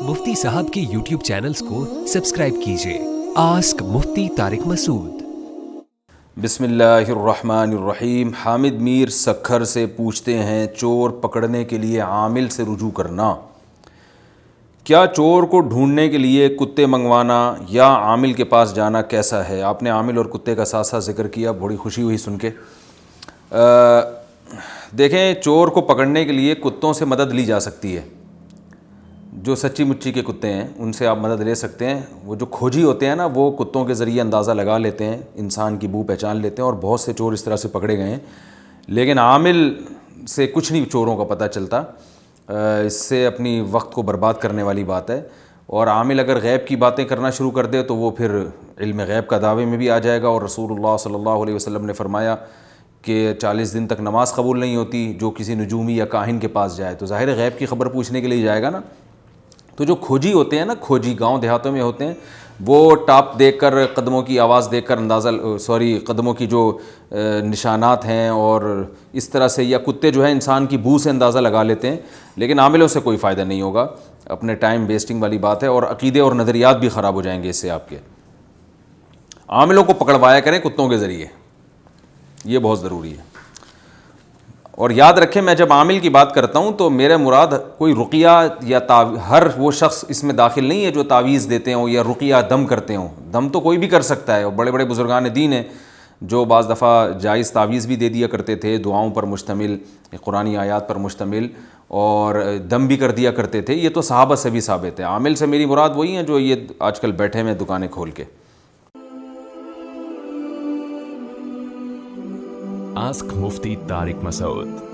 मुफ्ती साहब के YouTube channels को सब्सक्राइब कीजिए। आस्क मुफ्ती तारिक मसूद। बिस्मिल्लाहिर्रहमानिर्रहीम। हामिद मीर सखर से पूछते हैं, चोर पकड़ने के लिए आमिल से रुजू करना, क्या चोर को ढूंढने के लिए कुत्ते मंगवाना या आमिल के पास जाना कैसा है? आपने आमिल और कुत्ते का साथ साथ जिक्र किया, बड़ी खुशी हुई सुन के। देखें, चोर को पकड़ने के लिए कुत्तों से मदद ली जा सकती है। जो सच्ची मुच्ची के कुत्ते हैं उनसे आप मदद ले सकते हैं। वो जो खोजी होते हैं ना, वो कुत्तों के ज़रिए अंदाज़ा लगा लेते हैं, इंसान की बू पहचान लेते हैं, और बहुत से चोर इस तरह से पकड़े गए हैं। लेकिन आमिल से कुछ नहीं चोरों का पता चलता। इससे अपनी वक्त को बर्बाद करने वाली बात है। और आमिल अगर गैब की बातें करना शुरू कर दे तो वो फिर इल्म गैब का दावे में भी आ जाएगा। और रसूलुल्लाह सल्लल्लाहु अलैहि वसल्लम ने फरमाया कि 40 दिन तक नमाज़ कबूल नहीं होती जो किसी नजूमी या काहिन के पास जाए। तो ज़ाहिर गैब की ख़बर पूछने के लिए जाएगा ना। तो जो खोजी होते हैं ना, खोजी गांव देहातों में होते हैं, वो टाप देखकर, कदमों की आवाज़ देखकर कदमों की जो निशानात हैं और इस तरह से, या कुत्ते जो है इंसान की बू से अंदाज़ा लगा लेते हैं। लेकिन आमिलों से कोई फ़ायदा नहीं होगा, अपने टाइम वेस्टिंग वाली बात है, और अक़ीदे और नज़रियात भी ख़राब हो जाएंगे इससे आपके। आमिलों को पकड़वाया करें कुत्तों के ज़रिए, ये बहुत ज़रूरी है। और याद रखें, मैं जब आमिल की बात करता हूँ तो मेरा मुराद कोई रुक़िया या हर वो शख्स इसमें दाखिल नहीं है जो तावीज़ देते हों या रुक़िया दम करते हों। दम तो कोई भी कर सकता है, और बड़े बड़े बुज़ुर्गान दीन हैं जो बाज़ दफ़ा जायज़ तावीज़ भी दे दिया करते थे, दुआओं पर मुश्तमिल, कुरानी आयात पर मुश्तमिल, और दम भी कर दिया करते थे। ये तो सहाबा से भी साबित है। आमिल से मेरी मुराद वही हैं जो ये आजकल बैठे हैं दुकानें खोल के। आस्क मुफ्ती तारिक मसूद।